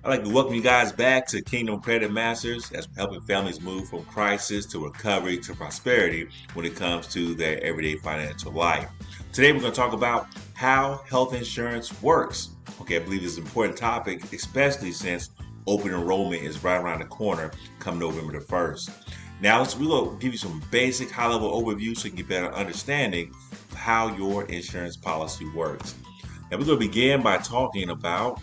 I'd like to welcome you guys back to Kingdom Credit Masters as we're helping families move from crisis to recovery to prosperity when it comes to their everyday financial life. Today we're going to talk about how health insurance works. Okay, I believe this is an important topic, especially since open enrollment is right around the corner come November the 1st. Now, we're going to give you some basic high-level overview so you can get better understanding of how your insurance policy works. Now, we're going to begin by talking about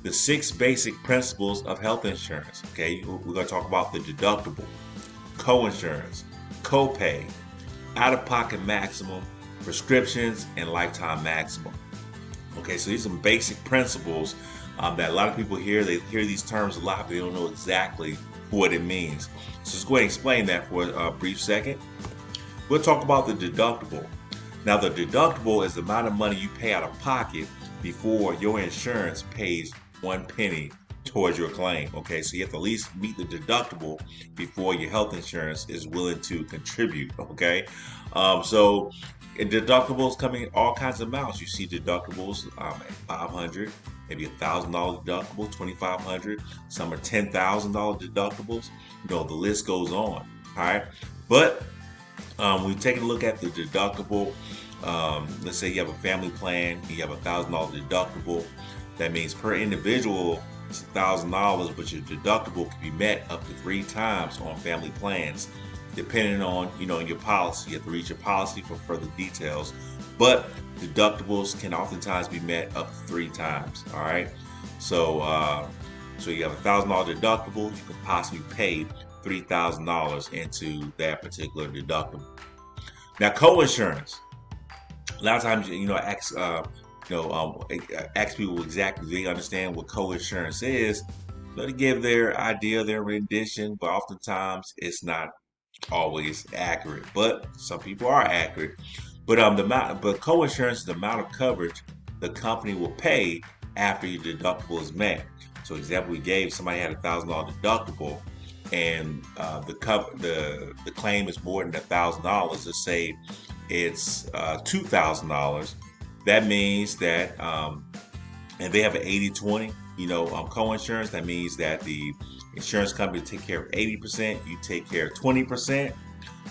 the 6 basic principles of health insurance. Okay, we're going to talk about the deductible, co-insurance, copay, out-of-pocket maximum, prescriptions, and lifetime maximum. Okay, so these are some basic principles that a lot of people hear. They hear these terms a lot, but they don't know exactly what it means. So let's go ahead and explain that for a brief second. We'll talk about the deductible. Now, the deductible is the amount of money you pay out of pocket before your insurance pays 1 penny towards your claim. Okay, so you have to at least meet the deductible before your health insurance is willing to contribute. Okay, so deductibles come in all kinds of amounts. You see deductibles at $500, maybe $1,000 deductible, $2,500. Some are $10,000 deductibles. You know, the list goes on. All right, but we've taken a look at the deductible. Let's say you have a family plan, you have $1,000 deductible. That means per individual it's $1,000, but your deductible can be met up to 3 times on family plans, depending on your policy. You have to read your policy for further details, but deductibles can oftentimes be met up to 3 times. All right, so you have $1,000 deductible, you can possibly pay $3,000 into that particular deductible. Now, co-insurance. A lot of times, ask people exactly they understand what co-insurance is. They give their idea, their rendition, but oftentimes it's not always accurate. But some people are accurate. But co-insurance is the amount of coverage the company will pay after your deductible is met. So, example we gave, somebody had $1,000 deductible, and the claim is more than $1,000. Let's say it's $2,000. That means that, and they have an 80-20, co-insurance. That means that the insurance company take care of 80%, you take care of 20%.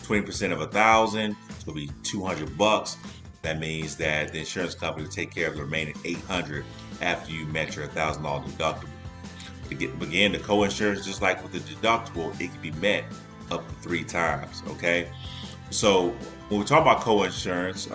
20% of $1,000, it's gonna be $200. That means that the insurance company will take care of the remaining $800 after you met your $1,000 deductible. Again, the co-insurance, just like with the deductible, it can be met up to 3 times. Okay, so when we talk about co-insurance,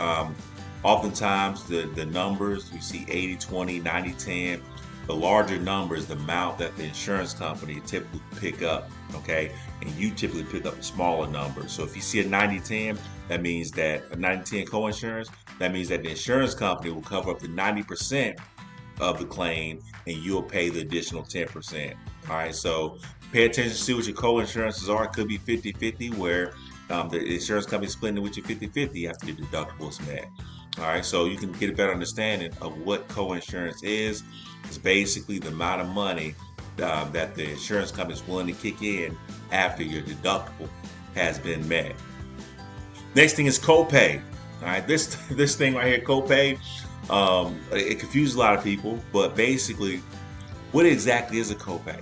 oftentimes the numbers you see 80-20, 90-10. The larger number is the amount that the insurance company typically pick up. Okay, and you typically pick up a smaller number. So if you see a 90-10, that means that a 90-10 co-insurance, that means that the insurance company will cover up to 90% of the claim, and you'll pay the additional 10%. All right, so pay attention to see what your co-insurances are. It could be 50-50, where the insurance company is splitting it with you 50-50 after your deductible is met. All right, so you can get a better understanding of what co-insurance is. It's basically the amount of money that the insurance company is willing to kick in after your deductible has been met. Next thing is copay. All right, this thing right here, copay, it confuses a lot of people, but basically, what exactly is a copay?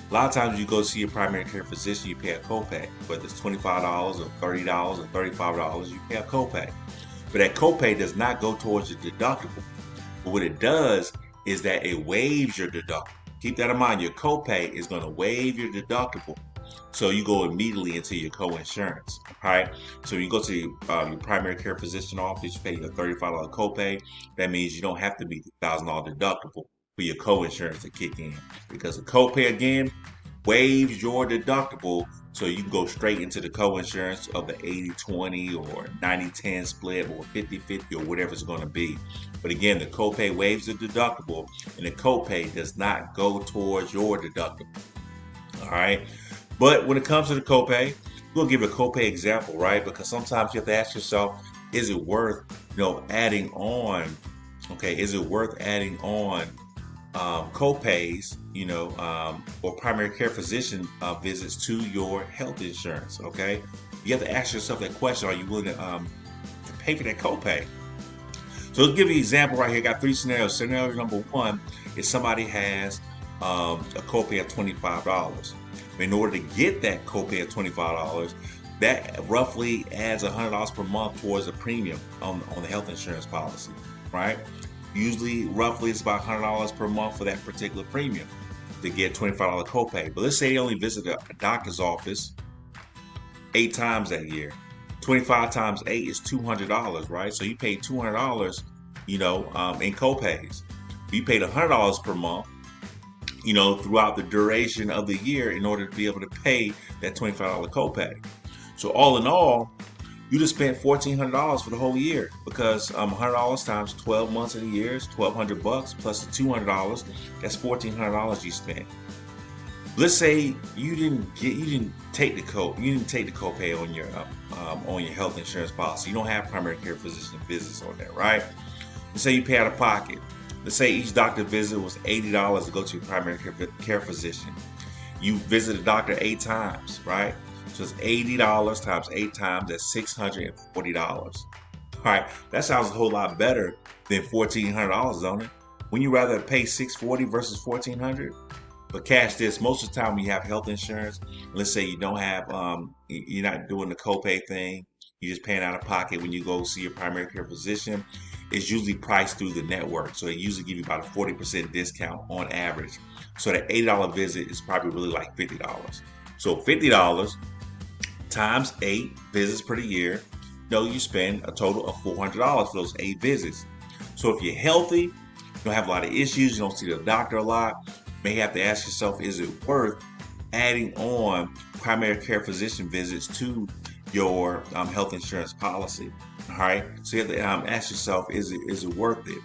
A lot of times you go see your primary care physician, you pay a copay. Whether it's $25 or $30 or $35, you pay a copay. But that copay does not go towards your deductible. But what it does is that it waives your deductible. Keep that in mind. Your copay is going to waive your deductible, so you go immediately into your co-insurance. All right. So you go to your primary care physician office, you pay your $35 copay. That means you don't have to meet the $1,000 deductible for your co-insurance to kick in, because the copay again waives your deductible, so you can go straight into the co-insurance of the 80-20 or 90-10 split or 50-50 or whatever it's going to be. But again, the copay waives the deductible, and the copay does not go towards your deductible. All right. But when it comes to the copay, we'll give a copay example, right? Because sometimes you have to ask yourself, is it worth, adding on? Okay, is it worth adding on copays, or primary care physician visits to your health insurance? Okay, you have to ask yourself that question: are you willing to pay for that copay? So let's give you an example right here. Got 3 scenarios. Scenario number 1 is somebody has a copay of $25. In order to get that copay of $25, that roughly adds $100 per month towards the premium on the health insurance policy, right? Usually, roughly, it's about $100 per month for that particular premium to get $25 copay. But let's say you only visit a doctor's office 8 times that year. 25 times 8 is $200, right? So you paid $200, in copays. You paid $100 per month, throughout the duration of the year in order to be able to pay that $25 copay. So all in all, you just spent $1,400 for the whole year because $100 times 12 months of the year is $1,200 plus the $200. That's $1,400 you spent. Let's say you didn't take the copay on your health insurance policy. You don't have primary care physician visits on that, right? Let's say you pay out of pocket. Let's say each doctor visit was $80 to go to your primary care physician. You visit a doctor 8 times, right? So it's $80 times 8 times, that's $640. All right, that sounds a whole lot better than $1,400, don't it? Wouldn't you rather pay $640 versus $1,400? But catch this, most of the time when you have health insurance, let's say you don't have, you're not doing the copay thing, you're just paying out of pocket when you go see your primary care physician, it's usually priced through the network. So they usually give you about a 40% discount on average. So that $80 visit is probably really like $50. So $50 times 8 visits per year, you spend a total of $400 for those 8 visits. So if you're healthy, you don't have a lot of issues, you don't see the doctor a lot, you may have to ask yourself, is it worth adding on primary care physician visits to your health insurance policy? All right, so you have to ask yourself, is it worth it?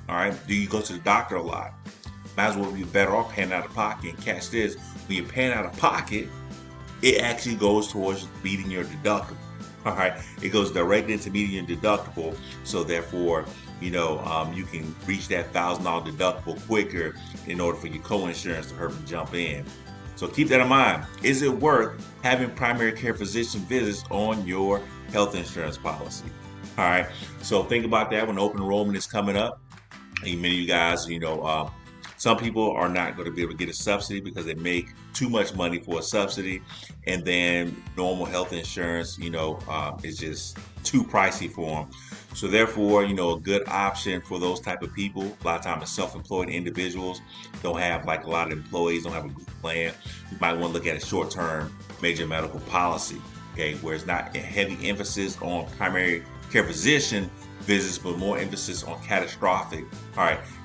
All right, do you go to the doctor a lot? Might as well be better off paying out of pocket. And catch this, when you're paying out of pocket, it actually goes towards meeting your deductible. All right, it goes directly into meeting your deductible. So therefore, you can reach that $1,000 deductible quicker in order for your co-insurance to hurry jump in. So keep that in mind. Is it worth having primary care physician visits on your health insurance policy? All right, so think about that when open enrollment is coming up. And many of you guys, some people are not going to be able to get a subsidy because they make too much money for a subsidy, and then normal health insurance, is just too pricey for them. So therefore, a good option for those type of people, a lot of times self-employed individuals, don't have like a lot of employees, don't have a group plan. You might want to look at a short-term major medical policy, okay, where it's not a heavy emphasis on primary care physician visits, but more emphasis on catastrophic,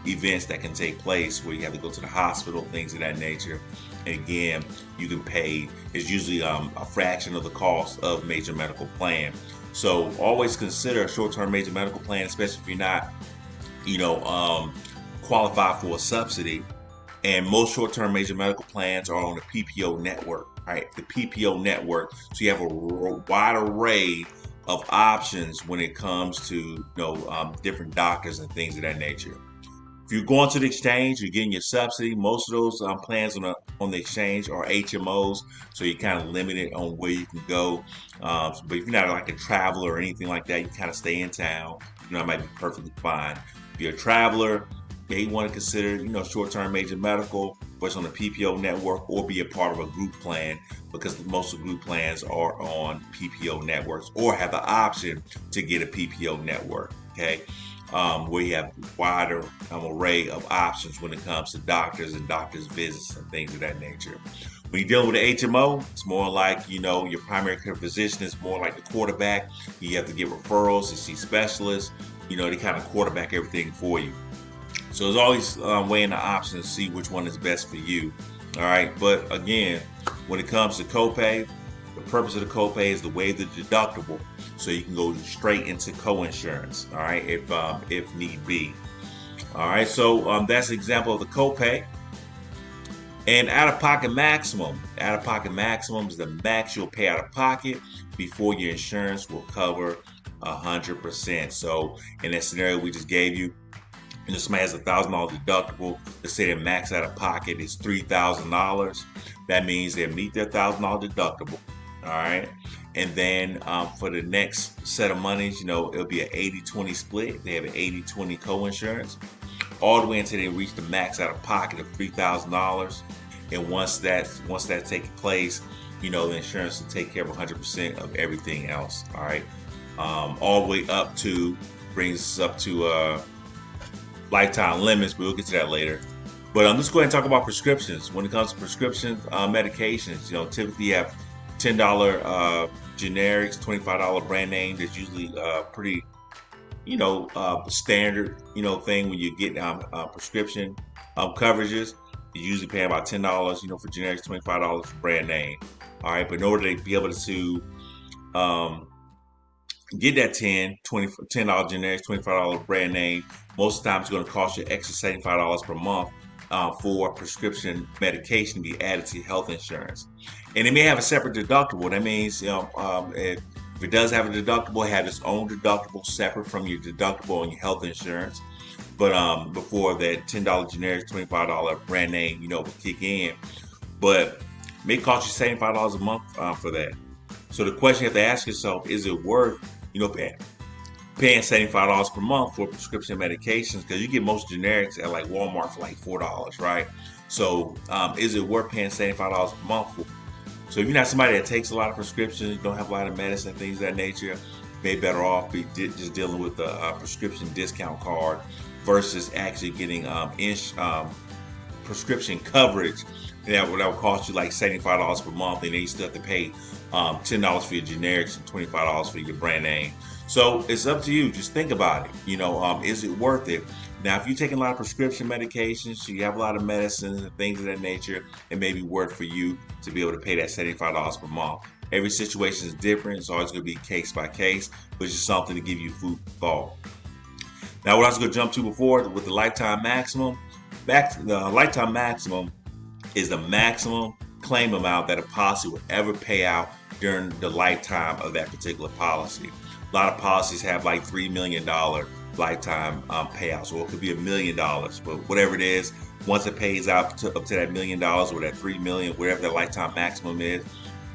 events that can take place where you have to go to the hospital, things of that nature. And again, you can pay, it's usually a fraction of the cost of major medical plan. So always consider a short-term major medical plan, especially if you're not, qualified for a subsidy. And most short-term major medical plans are on the PPO network, right? The PPO network. So you have a wide array of options when it comes to different doctors and things of that nature. If you're going to the exchange, you're getting your subsidy. Most of those plans on the exchange are HMOs, so you're kind of limited on where you can go. But if you're not like a traveler or anything like that, you kind of stay in town. It might be perfectly fine. If you're a traveler, you want to consider short-term major medical, what's on the PPO network, or be a part of a group plan, because most of the group plans are on PPO networks or have the option to get a PPO network. Okay. Where you have a wider array of options when it comes to doctors and doctors' visits and things of that nature. When you're dealing with the HMO, it's more like, your primary care physician is more like the quarterback. You have to get referrals to see specialists. They kind of quarterback everything for you. So there's always weighing the options to see which one is best for you. All right. But again, when it comes to copay, the purpose of the copay is to waive the deductible, so you can go straight into co-insurance, all right, if need be. All right, so that's an example of the copay. And out-of-pocket maximum. Out-of-pocket maximum is the max you'll pay out of pocket before your insurance will cover 100%. So in that scenario we just gave you, somebody has a $1,000 deductible. Let's say their max out of pocket is $3,000. That means they'll meet their $1,000 deductible. All right. And then for the next set of monies, it'll be an 80-20 split. They have an 80-20 co-insurance. all the way until they reach the max out of pocket of $3,000. And once that's taking place, the insurance will take care of 100% of everything else. All right, all the way up to brings us up to lifetime limits, but we'll get to that later. But let's go ahead and talk about prescriptions. When it comes to prescription medications, typically you have $10 generics, $25 brand name. That's usually pretty, standard, thing when you get prescription coverages. You usually pay about $10, for generics, $25 for brand name. All right, but in order to be able to get that $10 generics, $25 brand name, most of the time it's going to cost you extra $75 per month for prescription medication to be added to your health insurance. And it may have a separate deductible. That means, if it does have a deductible, it has its own deductible separate from your deductible on your health insurance. But before that $10 generic, $25 brand name, will kick in. But it may cost you $75 a month for that. So the question you have to ask yourself, is it worth, paying $75 per month for prescription medications? Because you get most generics at like Walmart for like $4, right? So is it worth paying $75 a month for? So if you're not somebody that takes a lot of prescriptions, don't have a lot of medicine, things of that nature, you may better off be just dealing with a prescription discount card versus actually getting prescription coverage that will cost you like $75 per month, and then you still have to pay $10 for your generics and $25 for your brand name. So it's up to you. Just think about it. Is it worth it? Now, if you're taking a lot of prescription medications, so you have a lot of medicines and things of that nature, it may be worth for you to be able to pay that $75 per month. Every situation is different. It's always going to be case by case, which is something to give you food for thought. Now, what I was going to jump to before with the lifetime maximum, the lifetime maximum is the maximum claim amount that a policy will ever pay out during the lifetime of that particular policy. A lot of policies have like $3 million lifetime payouts, or it could be $1 million, but whatever it is, once it pays out up to that $1 million or that $3 million, whatever that lifetime maximum is,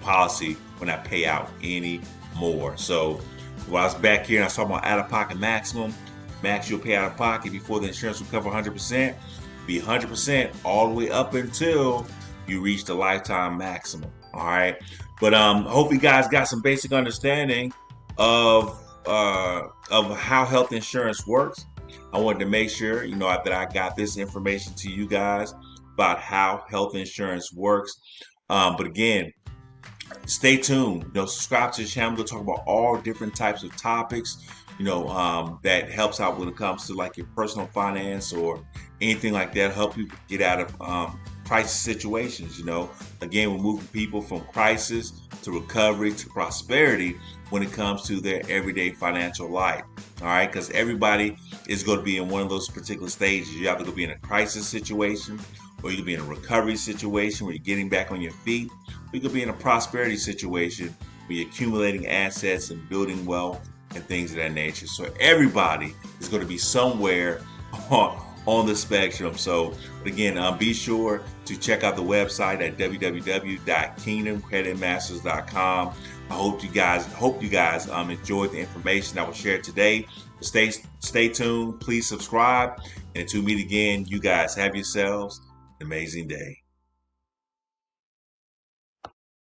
policy will not pay out any more. So when I was back here and I was talking about out-of-pocket maximum, max you'll pay out of pocket before the insurance will cover 100%, be 100% all the way up until you reach the lifetime maximum. All right, but hope you guys got some basic understanding of how health insurance works. I wanted to make sure that I got this information to you guys about how health insurance works. But again, stay tuned. Subscribe to the channel. We'll talk about all different types of topics. That helps out when it comes to like your personal finance or anything like that. Help you get out of crisis situations. Again, we're moving people from crisis to recovery to prosperity when it comes to their everyday financial life. All right, because everybody is going to be in one of those particular stages. You're either going to be in a crisis situation, or you could be in a recovery situation where you're getting back on your feet, or you could be in a prosperity situation where you're accumulating assets and building wealth and things of that nature. So everybody is going to be somewhere on the spectrum. So again, be sure to check out the website at www.kingdomcreditmasters.com. I hope you guys enjoyed the information that was shared today. Stay tuned. Please subscribe. And until we meet again, you guys have yourselves an amazing day.